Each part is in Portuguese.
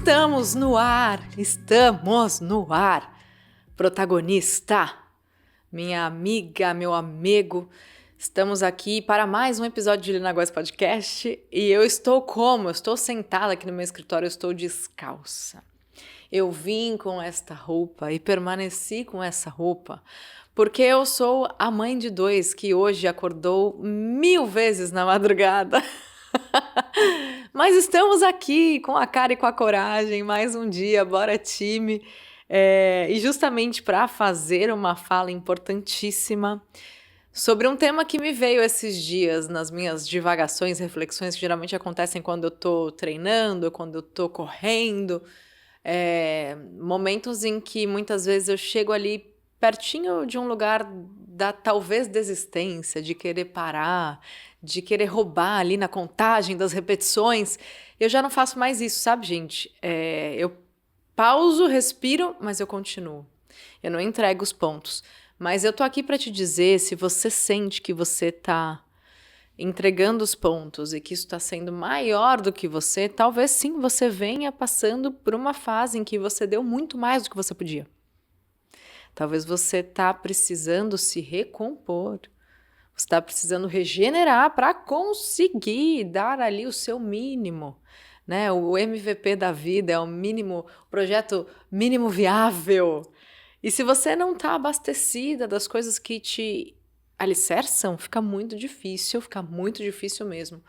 Estamos no ar, estamos no ar. Protagonista, minha amiga, meu amigo, estamos aqui para mais um episódio de Lina Góes Podcast e eu estou como? Eu estou sentada aqui no meu escritório, eu estou descalça. Eu vim com esta roupa e permaneci com essa roupa porque eu sou a mãe de dois que hoje acordou 1000 vezes na madrugada. Mas estamos aqui com a cara e com a coragem, mais um dia, bora time. E justamente para fazer uma fala importantíssima sobre um tema que me veio esses dias nas minhas divagações, reflexões que geralmente acontecem quando eu estou treinando, quando eu estou correndo. Momentos em que muitas vezes eu chego ali pertinho de um lugar da talvez desistência, de querer parar, de querer roubar ali na contagem das repetições. Eu já não faço mais isso, sabe, gente? Eu pauso, respiro, mas eu continuo. Eu não entrego os pontos. Mas eu tô aqui para te dizer, se você sente que você tá entregando os pontos e que isso está sendo maior do que você, talvez sim você venha passando por uma fase em que você deu muito mais do que você podia. Talvez você está precisando se recompor, você está precisando regenerar para conseguir dar ali o seu mínimo, né? O MVP da vida é o mínimo, o projeto mínimo viável. E se você não está abastecida das coisas que te alicerçam, fica muito difícil mesmo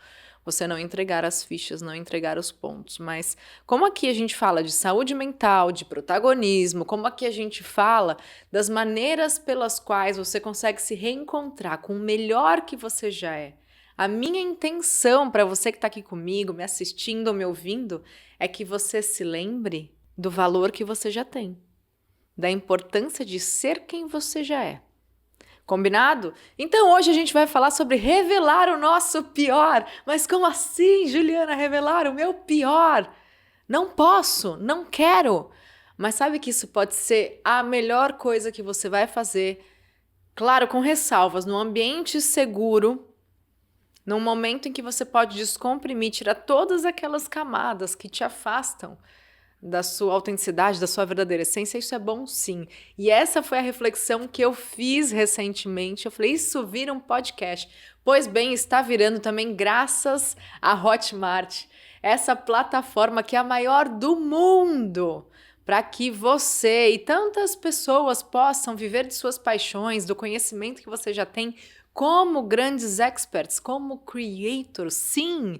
você não entregar as fichas, não entregar os pontos. Mas como aqui a gente fala de saúde mental, de protagonismo, como aqui a gente fala das maneiras pelas quais você consegue se reencontrar com o melhor que você já é. A minha intenção para você que está aqui comigo, me assistindo ou me ouvindo, é que você se lembre do valor que você já tem, da importância de ser quem você já é. Combinado? Então hoje a gente vai falar sobre revelar o nosso pior. Mas como assim, Juliana, revelar o meu pior? Não posso, não quero. Mas sabe que isso pode ser a melhor coisa que você vai fazer, claro, com ressalvas, num ambiente seguro, num momento em que você pode descomprimir, tirar todas aquelas camadas que te afastam da sua autenticidade, da sua verdadeira essência. Isso é bom sim. E essa foi a reflexão que eu fiz recentemente. Eu falei, isso vira um podcast. Pois bem, está virando também graças à Hotmart, essa plataforma que é a maior do mundo, para que você e tantas pessoas possam viver de suas paixões, do conhecimento que você já tem como grandes experts, como creators. Sim!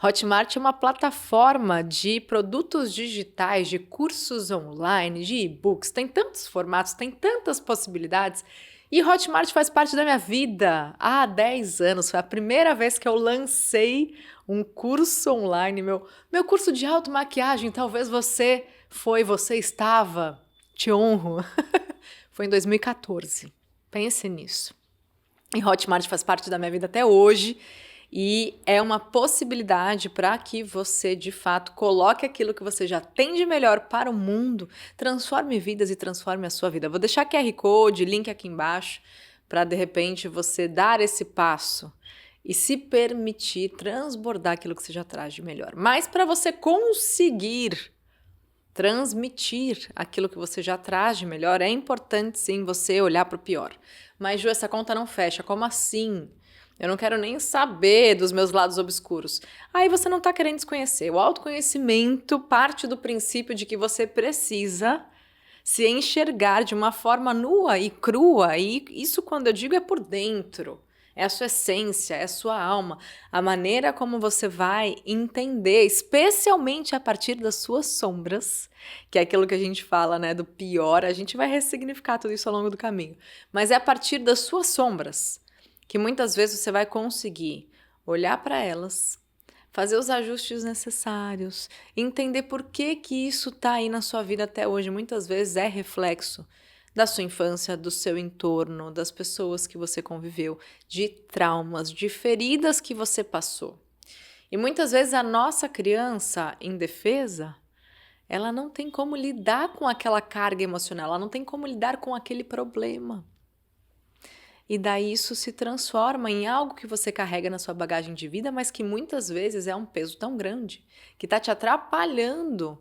Hotmart é uma plataforma de produtos digitais, de cursos online, de e-books, tem tantos formatos, tem tantas possibilidades. E Hotmart faz parte da minha vida há 10 anos. Foi a primeira vez que eu lancei um curso online, meu curso de automaquiagem. Talvez você estava, te honro. Foi em 2014. Pense nisso. E Hotmart faz parte da minha vida até hoje. E é uma possibilidade para que você, de fato, coloque aquilo que você já tem de melhor para o mundo, transforme vidas e transforme a sua vida. Vou deixar QR Code, link aqui embaixo, para, de repente, você dar esse passo e se permitir transbordar aquilo que você já traz de melhor. Mas para você conseguir transmitir aquilo que você já traz de melhor, é importante, sim, você olhar para o pior. Mas, Ju, essa conta não fecha. Como assim? Eu não quero nem saber dos meus lados obscuros. Aí você não está querendo desconhecer. O autoconhecimento parte do princípio de que você precisa se enxergar de uma forma nua e crua. E isso, quando eu digo, é por dentro. É a sua essência, é a sua alma. A maneira como você vai entender, especialmente a partir das suas sombras, que é aquilo que a gente fala, né, do pior. A gente vai ressignificar tudo isso ao longo do caminho. Mas é a partir das suas sombras que muitas vezes você vai conseguir olhar para elas, fazer os ajustes necessários, entender por que isso está aí na sua vida até hoje. Muitas vezes é reflexo da sua infância, do seu entorno, das pessoas que você conviveu, de traumas, de feridas que você passou. E muitas vezes a nossa criança indefesa, ela não tem como lidar com aquela carga emocional, ela não tem como lidar com aquele problema. E daí isso se transforma em algo que você carrega na sua bagagem de vida, mas que muitas vezes é um peso tão grande que está te atrapalhando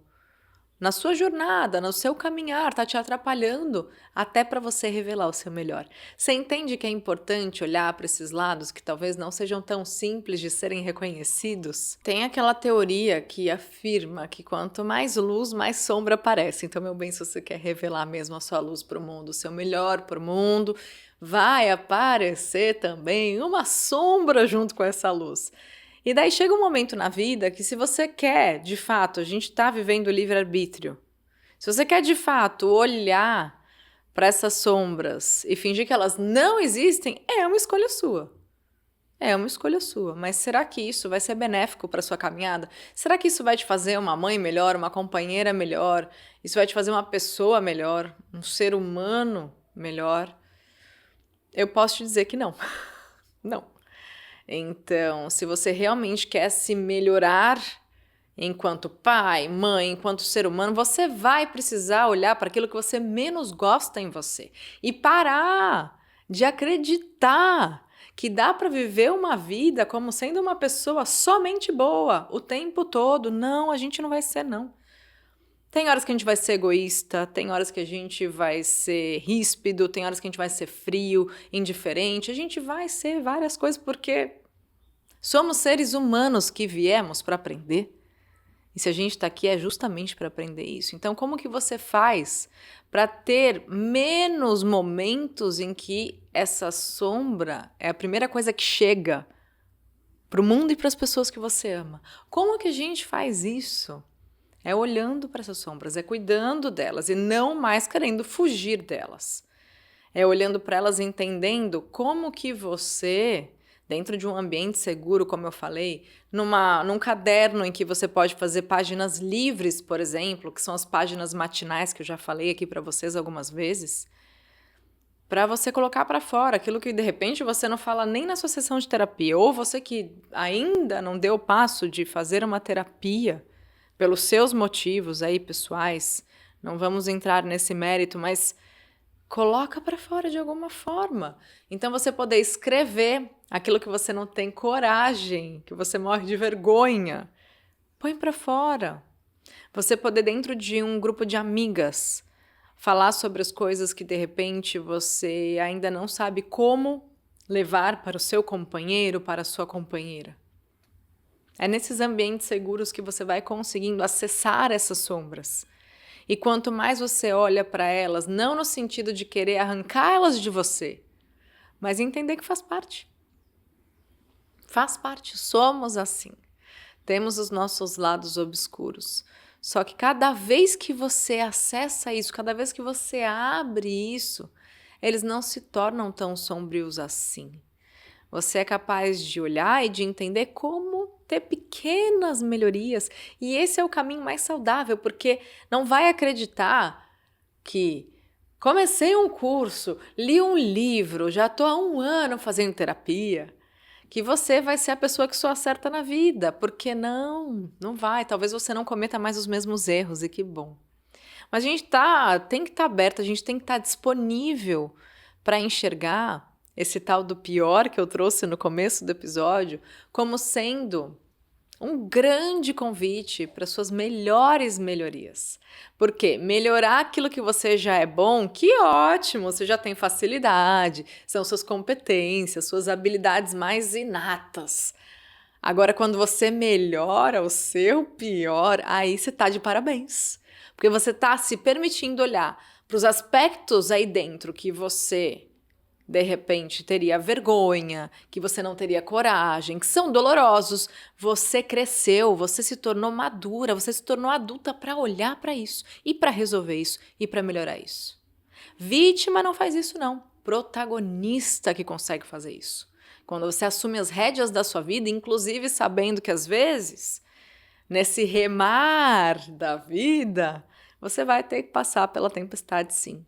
na sua jornada, no seu caminhar, está te atrapalhando até para você revelar o seu melhor. Você entende que é importante olhar para esses lados que talvez não sejam tão simples de serem reconhecidos? Tem aquela teoria que afirma que quanto mais luz, mais sombra aparece. Então, meu bem, se você quer revelar mesmo a sua luz para o mundo, o seu melhor para o mundo, vai aparecer também uma sombra junto com essa luz. E daí chega um momento na vida que se você quer, de fato, a gente está vivendo o livre-arbítrio. Se você quer, de fato, olhar para essas sombras e fingir que elas não existem, é uma escolha sua. É uma escolha sua. Mas será que isso vai ser benéfico para sua caminhada? Será que isso vai te fazer uma mãe melhor, uma companheira melhor? Isso vai te fazer uma pessoa melhor, um ser humano melhor? Eu posso te dizer que não. Não. Então, se você realmente quer se melhorar enquanto pai, mãe, enquanto ser humano, você vai precisar olhar para aquilo que você menos gosta em você e parar de acreditar que dá para viver uma vida como sendo uma pessoa somente boa o tempo todo. Não, a gente não vai ser, não. Tem horas que a gente vai ser egoísta, tem horas que a gente vai ser ríspido, tem horas que a gente vai ser frio, indiferente. A gente vai ser várias coisas porque somos seres humanos que viemos para aprender. E se a gente está aqui é justamente para aprender isso. Então, como que você faz para ter menos momentos em que essa sombra é a primeira coisa que chega para o mundo e para as pessoas que você ama? Como que a gente faz isso? É olhando para essas sombras, é cuidando delas e não mais querendo fugir delas. É olhando para elas e entendendo como que você, dentro de um ambiente seguro, como eu falei, num caderno em que você pode fazer páginas livres, por exemplo, que são as páginas matinais que eu já falei aqui para vocês algumas vezes, para você colocar para fora aquilo que de repente você não fala nem na sua sessão de terapia, ou você que ainda não deu o passo de fazer uma terapia, pelos seus motivos aí pessoais, não vamos entrar nesse mérito, mas coloca para fora de alguma forma. Então você poder escrever aquilo que você não tem coragem, que você morre de vergonha, põe para fora. Você poder dentro de um grupo de amigas falar sobre as coisas que de repente você ainda não sabe como levar para o seu companheiro, para a sua companheira. É nesses ambientes seguros que você vai conseguindo acessar essas sombras. E quanto mais você olha para elas, não no sentido de querer arrancá-las de você, mas entender que faz parte. Faz parte, somos assim. Temos os nossos lados obscuros. Só que cada vez que você acessa isso, cada vez que você abre isso, eles não se tornam tão sombrios assim. Você é capaz de olhar e de entender como ter pequenas melhorias. E esse é o caminho mais saudável, porque não vai acreditar que comecei um curso, li um livro, já estou há 1 ano fazendo terapia, que você vai ser a pessoa que só acerta na vida. Porque não vai. Talvez você não cometa mais os mesmos erros, e que bom. Mas a gente tem que estar aberto, a gente tem que estar disponível para enxergar esse tal do pior que eu trouxe no começo do episódio, como sendo um grande convite para suas melhores melhorias. Porque melhorar aquilo que você já é bom, que ótimo, você já tem facilidade, são suas competências, suas habilidades mais inatas. Agora, quando você melhora o seu pior, aí você está de parabéns. Porque você está se permitindo olhar para os aspectos aí dentro que você de repente teria vergonha, que você não teria coragem, que são dolorosos. Você cresceu, você se tornou madura, você se tornou adulta para olhar para isso e para resolver isso e para melhorar isso. Vítima não faz isso não, protagonista que consegue fazer isso. Quando você assume as rédeas da sua vida, inclusive sabendo que às vezes, nesse remar da vida, você vai ter que passar pela tempestade sim.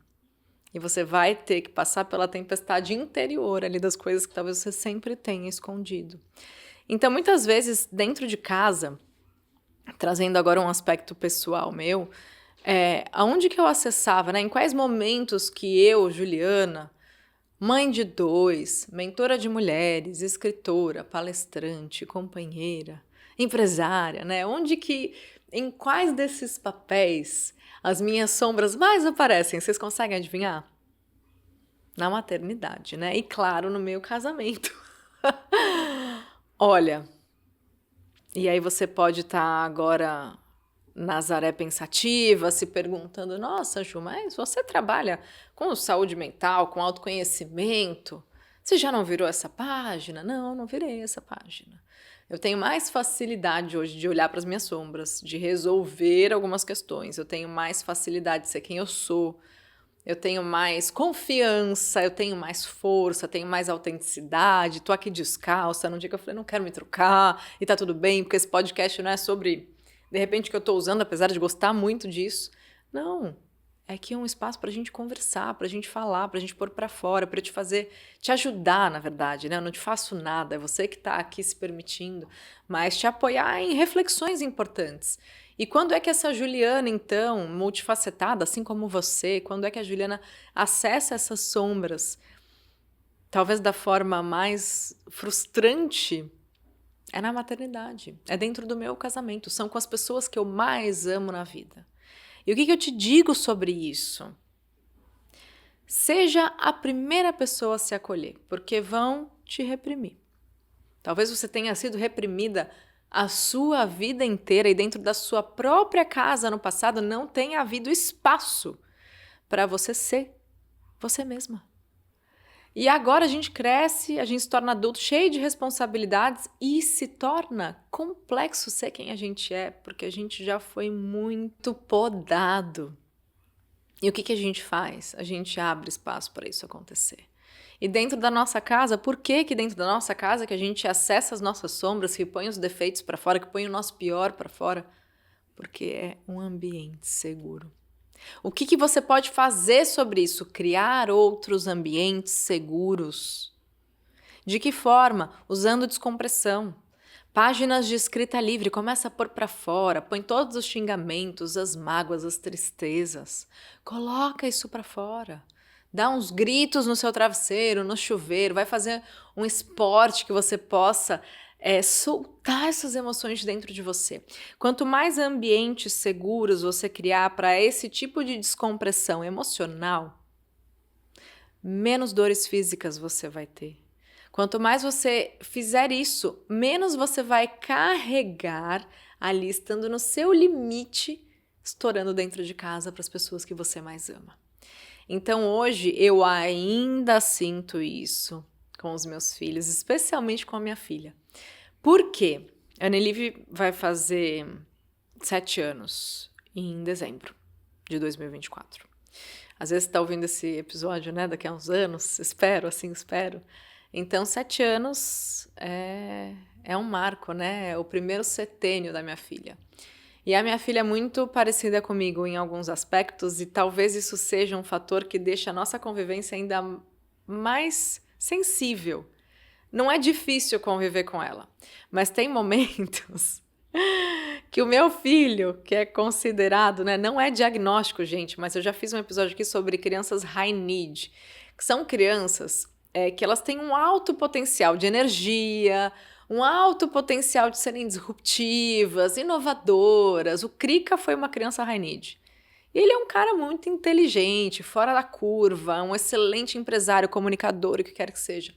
E você vai ter que passar pela tempestade interior ali das coisas que talvez você sempre tenha escondido. Então, muitas vezes, dentro de casa, trazendo agora um aspecto pessoal meu, aonde que eu acessava, né? Em quais momentos que eu, Juliana, mãe de 2, mentora de mulheres, escritora, palestrante, companheira, empresária, né? Onde que Em quais desses papéis as minhas sombras mais aparecem? Vocês conseguem adivinhar? Na maternidade, né? E claro, no meu casamento. Olha, e aí você pode estar agora, Nazaré pensativa, se perguntando: nossa, Ju, mas você trabalha com saúde mental, com autoconhecimento? Você já não virou essa página? Não, não virei essa página. Eu tenho mais facilidade hoje de olhar para as minhas sombras, de resolver algumas questões. Eu tenho mais facilidade de ser quem eu sou. Eu tenho mais confiança, eu tenho mais força, tenho mais autenticidade, tô aqui descalça, num dia que eu falei, não quero me trocar, e tá tudo bem, porque esse podcast não é sobre, de repente, o que eu tô usando, apesar de gostar muito disso. Não, é que é um espaço pra gente conversar, pra gente falar, pra gente pôr pra fora, pra eu te ajudar, na verdade, né? Eu não te faço nada, é você que tá aqui se permitindo, mas te apoiar em reflexões importantes. E quando é que essa Juliana, então, multifacetada, assim como você, quando é que a Juliana acessa essas sombras, talvez da forma mais frustrante, é na maternidade, é dentro do meu casamento, são com as pessoas que eu mais amo na vida. E o que eu te digo sobre isso? Seja a primeira pessoa a se acolher, porque vão te reprimir. Talvez você tenha sido reprimida a sua vida inteira e dentro da sua própria casa no passado não tenha havido espaço para você ser você mesma. E agora a gente cresce, a gente se torna adulto cheio de responsabilidades e se torna complexo ser quem a gente é, porque a gente já foi muito podado. E o que a gente faz? A gente abre espaço para isso acontecer. E dentro da nossa casa, por que dentro da nossa casa que a gente acessa as nossas sombras, que põe os defeitos para fora, que põe o nosso pior para fora? Porque é um ambiente seguro. O que você pode fazer sobre isso? Criar outros ambientes seguros. De que forma? Usando descompressão. Páginas de escrita livre, começa a pôr para fora, põe todos os xingamentos, as mágoas, as tristezas. Coloca isso para fora. Dá uns gritos no seu travesseiro, no chuveiro, vai fazer um esporte que você possa soltar essas emoções dentro de você. Quanto mais ambientes seguros você criar para esse tipo de descompressão emocional, menos dores físicas você vai ter. Quanto mais você fizer isso, menos você vai carregar ali, estando no seu limite, estourando dentro de casa para as pessoas que você mais ama. Então hoje eu ainda sinto isso com os meus filhos, especialmente com a minha filha. Por quê? A Annelive vai fazer 7 anos em dezembro de 2024. Às vezes você está ouvindo esse episódio, né? Daqui a uns anos, espero. Então, 7 anos é um marco, né? É o primeiro setênio da minha filha. E a minha filha é muito parecida comigo em alguns aspectos e talvez isso seja um fator que deixa a nossa convivência ainda mais sensível. Não é difícil conviver com ela, mas tem momentos que o meu filho, que é considerado, né, não é diagnóstico, gente, mas eu já fiz um episódio aqui sobre crianças high need, que são crianças que elas têm um alto potencial de energia, um alto potencial de serem disruptivas, inovadoras. O Krika foi uma criança high need. E ele é um cara muito inteligente, fora da curva, um excelente empresário, comunicador, o que quer que seja.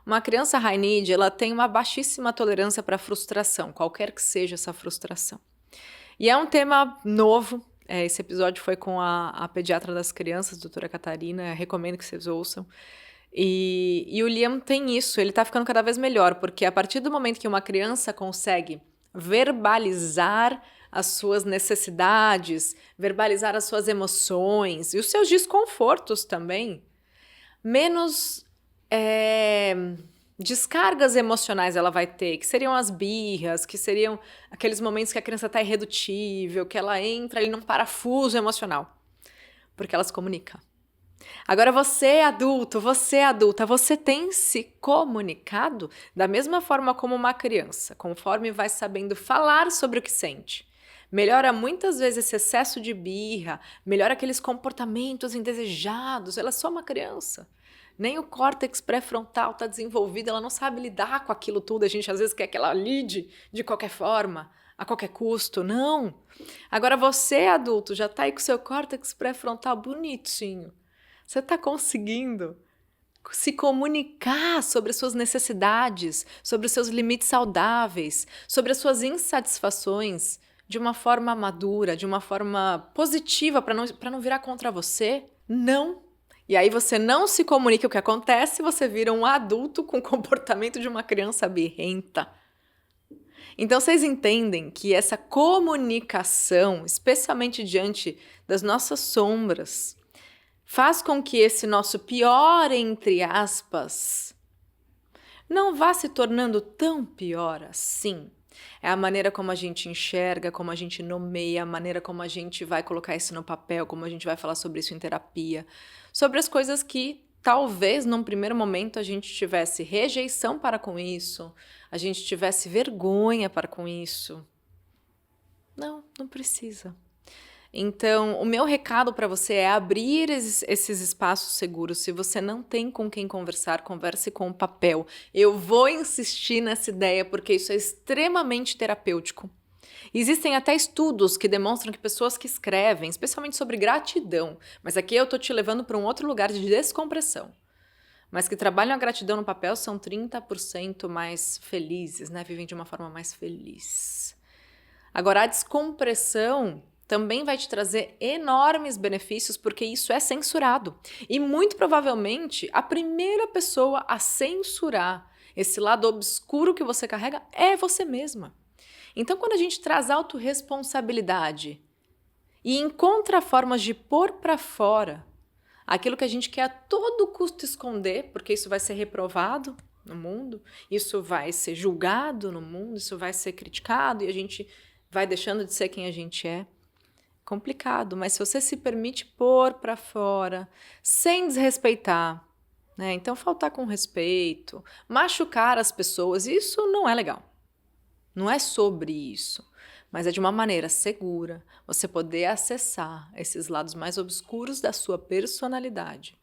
Uma criança high need, ela tem uma baixíssima tolerância para frustração, qualquer que seja essa frustração. E é um tema novo. Esse episódio foi com a pediatra das crianças, doutora Catarina, recomendo que vocês ouçam. E o Liam tem isso, ele tá ficando cada vez melhor, porque a partir do momento que uma criança consegue verbalizar as suas necessidades, verbalizar as suas emoções e os seus desconfortos também, menos descargas emocionais ela vai ter, que seriam as birras, que seriam aqueles momentos que a criança tá irredutível, que ela entra ali num parafuso emocional, porque ela se comunica. Agora você é adulto, você é adulta, você tem se comunicado da mesma forma como uma criança, conforme vai sabendo falar sobre o que sente. Melhora muitas vezes esse excesso de birra, melhora aqueles comportamentos indesejados, ela é só uma criança. Nem o córtex pré-frontal está desenvolvido, ela não sabe lidar com aquilo tudo, a gente às vezes quer que ela lide de qualquer forma. a qualquer custo, não. Agora você, adulto, já tá aí com o seu córtex pré-frontal bonitinho. Você tá conseguindo se comunicar sobre as suas necessidades, sobre os seus limites saudáveis, sobre as suas insatisfações de uma forma madura, de uma forma positiva, para não virar contra você? Não. E aí você não se comunica, o que acontece? Você vira um adulto com o comportamento de uma criança birrenta. Então vocês entendem que essa comunicação, especialmente diante das nossas sombras, faz com que esse nosso pior, entre aspas, não vá se tornando tão pior assim. É a maneira como a gente enxerga, como a gente nomeia, a maneira como a gente vai colocar isso no papel, como a gente vai falar sobre isso em terapia, sobre as coisas que talvez num primeiro momento a gente tivesse rejeição para com isso, a gente tivesse vergonha para com isso. Não, não precisa. Então, o meu recado para você é abrir esses espaços seguros. Se você não tem com quem conversar, converse com o papel. Eu vou insistir nessa ideia porque isso é extremamente terapêutico. Existem até estudos que demonstram que pessoas que escrevem, especialmente sobre gratidão, mas aqui eu estou te levando para um outro lugar de descompressão, mas que trabalham a gratidão no papel são 30% mais felizes, né? Vivem de uma forma mais feliz. Agora, a descompressão também vai te trazer enormes benefícios porque isso é censurado. E muito provavelmente a primeira pessoa a censurar esse lado obscuro que você carrega é você mesma. Então, quando a gente traz autorresponsabilidade e encontra formas de pôr para fora aquilo que a gente quer a todo custo esconder, porque isso vai ser reprovado no mundo, isso vai ser julgado no mundo, isso vai ser criticado e a gente vai deixando de ser quem a gente é. Complicado, mas se você se permite pôr para fora, sem desrespeitar, né? Então faltar com respeito, machucar as pessoas, isso não é legal. Não é sobre isso, mas é de uma maneira segura você poder acessar esses lados mais obscuros da sua personalidade,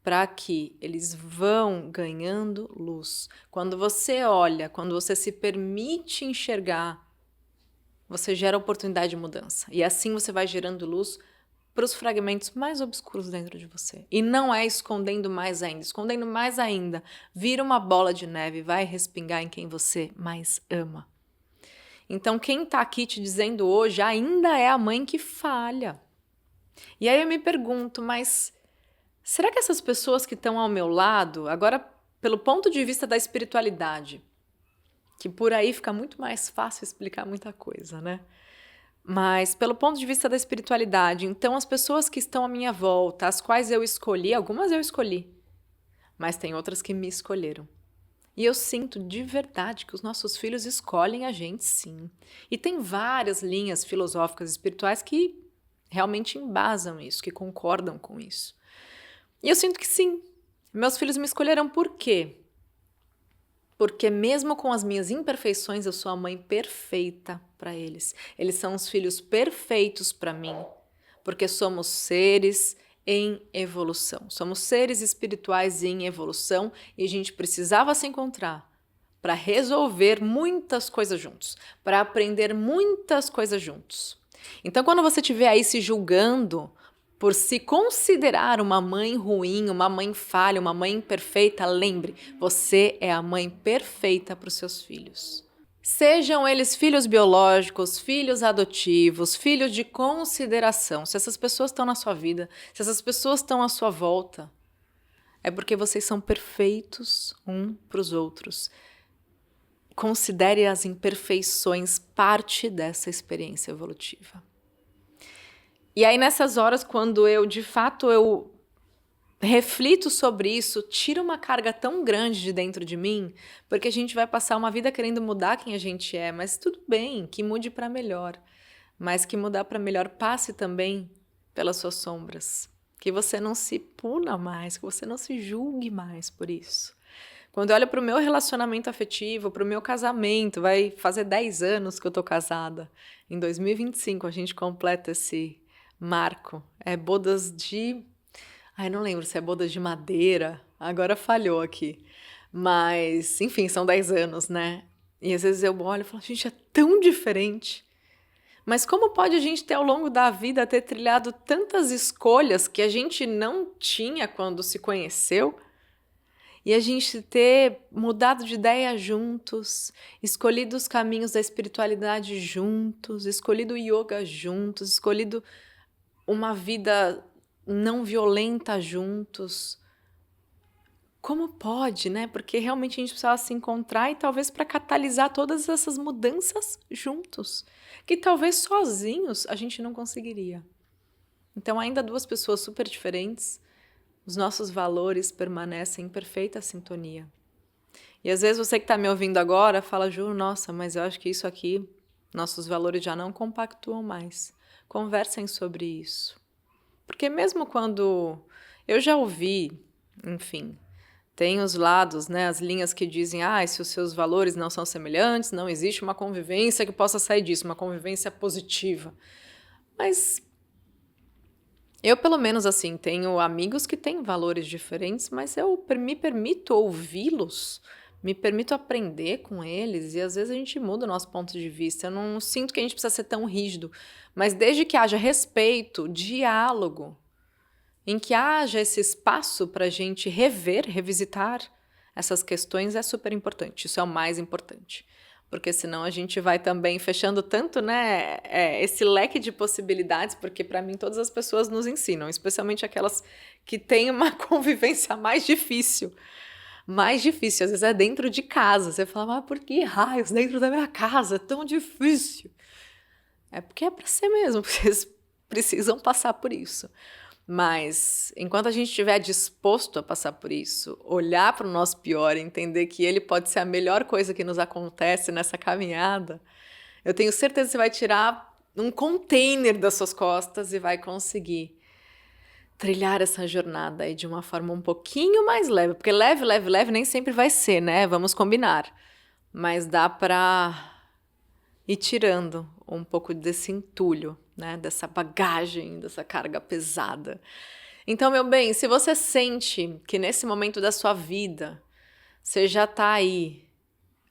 para que eles vão ganhando luz. Quando você olha, quando você se permite enxergar, você gera oportunidade de mudança. E assim você vai gerando luz para os fragmentos mais obscuros dentro de você. E não é escondendo mais ainda. Escondendo mais ainda, vira uma bola de neve e vai respingar em quem você mais ama. Então, quem está aqui te dizendo hoje ainda é a mãe que falha. E aí eu me pergunto, mas será que essas pessoas que estão ao meu lado, agora pelo ponto de vista da espiritualidade, que por aí fica muito mais fácil explicar muita coisa, né? Mas pelo ponto de vista da espiritualidade, então as pessoas que estão à minha volta, as quais eu escolhi, algumas eu escolhi, mas tem outras que me escolheram. E eu sinto de verdade que os nossos filhos escolhem a gente, sim. E tem várias linhas filosóficas e espirituais que realmente embasam isso, que concordam com isso. E eu sinto que sim, meus filhos me escolheram por quê? Porque mesmo com as minhas imperfeições, eu sou a mãe perfeita para eles. Eles são os filhos perfeitos para mim, porque somos seres em evolução. Somos seres espirituais em evolução e a gente precisava se encontrar para resolver muitas coisas juntos, para aprender muitas coisas juntos. Então, quando você estiver aí se julgando por se considerar uma mãe ruim, uma mãe falha, uma mãe imperfeita, lembre, você é a mãe perfeita para os seus filhos. Sejam eles filhos biológicos, filhos adotivos, filhos de consideração. Se essas pessoas estão na sua vida, se essas pessoas estão à sua volta, é porque vocês são perfeitos um para os outros. Considere as imperfeições parte dessa experiência evolutiva. E aí nessas horas, quando eu reflito sobre isso, tira uma carga tão grande de dentro de mim, porque a gente vai passar uma vida querendo mudar quem a gente é, mas tudo bem, que mude para melhor. Mas que mudar para melhor passe também pelas suas sombras. Que você não se puna mais, que você não se julgue mais por isso. Quando eu olho para o meu relacionamento afetivo, para o meu casamento, vai fazer 10 anos que eu tô casada. Em 2025 a gente completa esse marco. É bodas de... Ai, não lembro se é bodas de madeira. Agora falhou aqui. Mas, enfim, são 10 anos, né? E às vezes eu olho e falo, gente, é tão diferente. Mas como pode a gente ter ao longo da vida ter trilhado tantas escolhas que a gente não tinha quando se conheceu? E a gente ter mudado de ideia juntos, escolhido os caminhos da espiritualidade juntos, escolhido o yoga juntos, escolhido uma vida não violenta juntos. Como pode, né? Porque realmente a gente precisava se encontrar e talvez para catalisar todas essas mudanças juntos, que talvez sozinhos a gente não conseguiria. Então, ainda duas pessoas super diferentes, os nossos valores permanecem em perfeita sintonia. E às vezes você que está me ouvindo agora fala, Ju, nossa, mas eu acho que isso aqui, nossos valores já não compactuam mais. Conversem sobre isso. Porque mesmo quando eu já ouvi, enfim, tem os lados, né, as linhas que dizem, se os seus valores não são semelhantes, não existe uma convivência que possa sair disso, uma convivência positiva. Mas eu, pelo menos, assim, tenho amigos que têm valores diferentes, mas eu me permito ouvi-los, me permito aprender com eles e às vezes a gente muda o nosso ponto de vista. Eu não sinto que a gente precisa ser tão rígido, mas desde que haja respeito, diálogo, em que haja esse espaço para a gente rever, revisitar essas questões é super importante. Isso é o mais importante. Porque senão a gente vai também fechando tanto, né, esse leque de possibilidades, porque para mim todas as pessoas nos ensinam, especialmente aquelas que têm uma convivência mais difícil. Mais difícil, às vezes é dentro de casa. Você fala, mas por que raios dentro da minha casa? É tão difícil. É porque é para ser mesmo, porque vocês precisam passar por isso. Mas enquanto a gente estiver disposto a passar por isso, olhar para o nosso pior e entender que ele pode ser a melhor coisa que nos acontece nessa caminhada, eu tenho certeza que você vai tirar um container das suas costas e vai conseguir trilhar essa jornada aí de uma forma um pouquinho mais leve. Porque leve, leve, leve nem sempre vai ser, né? Vamos combinar. Mas dá para ir tirando um pouco desse entulho, né? Dessa bagagem, dessa carga pesada. Então, meu bem, se você sente que nesse momento da sua vida você já está aí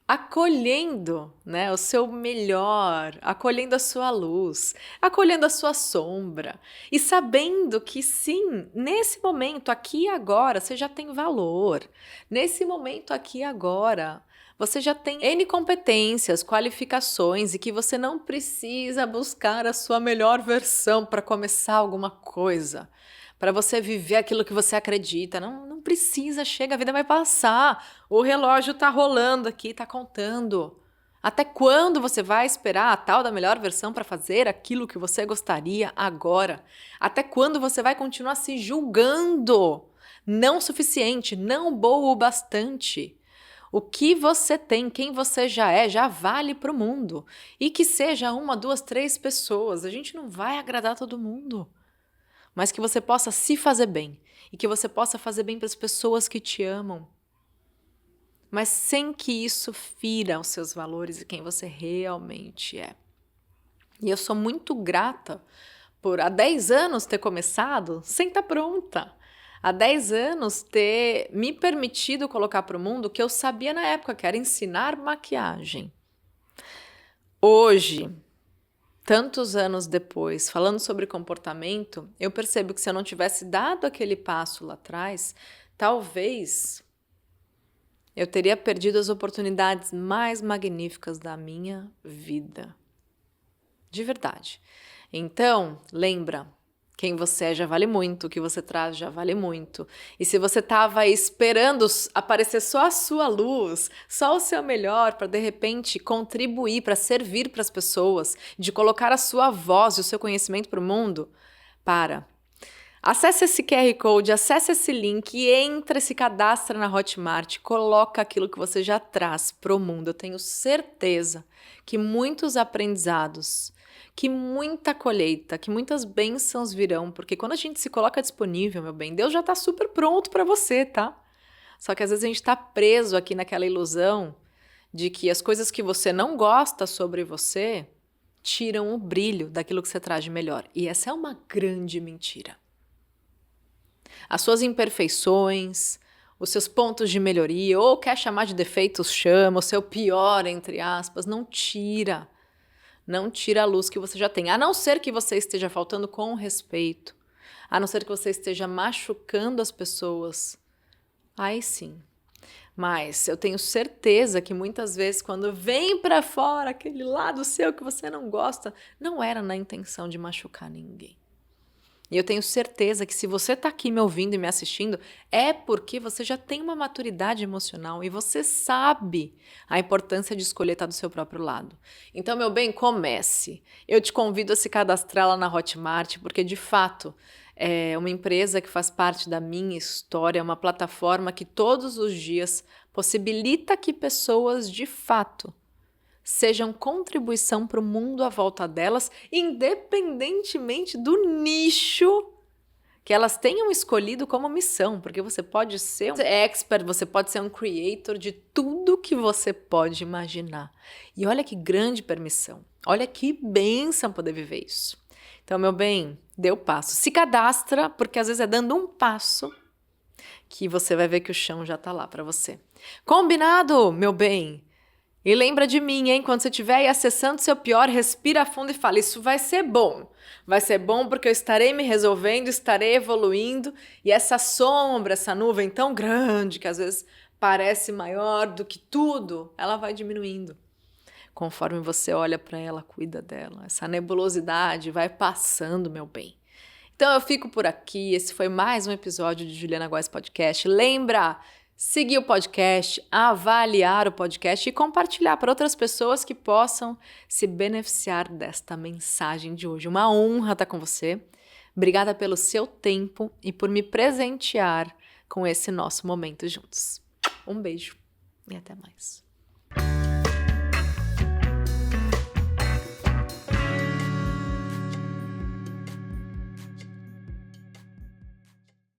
acolhendo, né, o seu melhor, acolhendo a sua luz, acolhendo a sua sombra e sabendo que sim, nesse momento aqui e agora você já tem valor. Nesse momento aqui e agora você já tem N competências, qualificações e que você não precisa buscar a sua melhor versão para começar alguma coisa, para você viver aquilo que você acredita. Não precisa, chega, a vida vai passar. O relógio está rolando aqui, está contando. Até quando você vai esperar a tal da melhor versão para fazer aquilo que você gostaria agora? Até quando você vai continuar se julgando não suficiente, não boa o bastante? O que você tem, quem você já é, já vale para o mundo. E que seja uma, duas, três pessoas. A gente não vai agradar todo mundo. Mas que você possa se fazer bem. E que você possa fazer bem para as pessoas que te amam. Mas sem que isso fira os seus valores e quem você realmente é. E eu sou muito grata por há 10 anos ter começado sem estar pronta. Há 10 anos ter me permitido colocar para o mundo o que eu sabia na época, que era ensinar maquiagem. Hoje, tantos anos depois, falando sobre comportamento, eu percebo que se eu não tivesse dado aquele passo lá atrás, talvez eu teria perdido as oportunidades mais magníficas da minha vida. De verdade. Então, lembra, quem você é já vale muito, o que você traz já vale muito. E se você estava esperando aparecer só a sua luz, só o seu melhor para de repente contribuir, para servir para as pessoas, de colocar a sua voz e o seu conhecimento para o mundo, para. Acesse esse QR Code, acesse esse link, entra, se cadastra na Hotmart, coloca aquilo que você já traz para o mundo. Eu tenho certeza que muitos aprendizados, que muita colheita, que muitas bênçãos virão, porque quando a gente se coloca disponível, meu bem, Deus já está super pronto para você, tá? Só que às vezes a gente está preso aqui naquela ilusão de que as coisas que você não gosta sobre você tiram o brilho daquilo que você traz de melhor. E essa é uma grande mentira. As suas imperfeições, os seus pontos de melhoria, ou quer chamar de defeitos, chama, o seu pior, entre aspas, não tira. Não tira a luz que você já tem. A não ser que você esteja faltando com respeito, a não ser que você esteja machucando as pessoas, aí sim. Mas eu tenho certeza que muitas vezes quando vem pra fora aquele lado seu que você não gosta, não era na intenção de machucar ninguém. E eu tenho certeza que se você está aqui me ouvindo e me assistindo, é porque você já tem uma maturidade emocional e você sabe a importância de escolher estar do seu próprio lado. Então, meu bem, comece. Eu te convido a se cadastrar lá na Hotmart, porque de fato é uma empresa que faz parte da minha história, é uma plataforma que todos os dias possibilita que pessoas de fato sejam contribuição para o mundo à volta delas, independentemente do nicho que elas tenham escolhido como missão, porque você pode ser um expert, você pode ser um creator de tudo que você pode imaginar. E olha que grande permissão, olha que bênção poder viver isso. Então, meu bem, dê o passo. Se cadastra, porque às vezes é dando um passo que você vai ver que o chão já está lá para você. Combinado, meu bem? E lembra de mim, hein? Quando você estiver aí acessando seu pior, respira fundo e fala, isso vai ser bom. Vai ser bom porque eu estarei me resolvendo, estarei evoluindo e essa sombra, essa nuvem tão grande que às vezes parece maior do que tudo, ela vai diminuindo. Conforme você olha para ela, cuida dela. Essa nebulosidade vai passando, meu bem. Então eu fico por aqui. Esse foi mais um episódio de Juliana Góes Podcast. Lembra... seguir o podcast, avaliar o podcast e compartilhar para outras pessoas que possam se beneficiar desta mensagem de hoje. Uma honra estar com você. Obrigada pelo seu tempo e por me presentear com esse nosso momento juntos. Um beijo e até mais.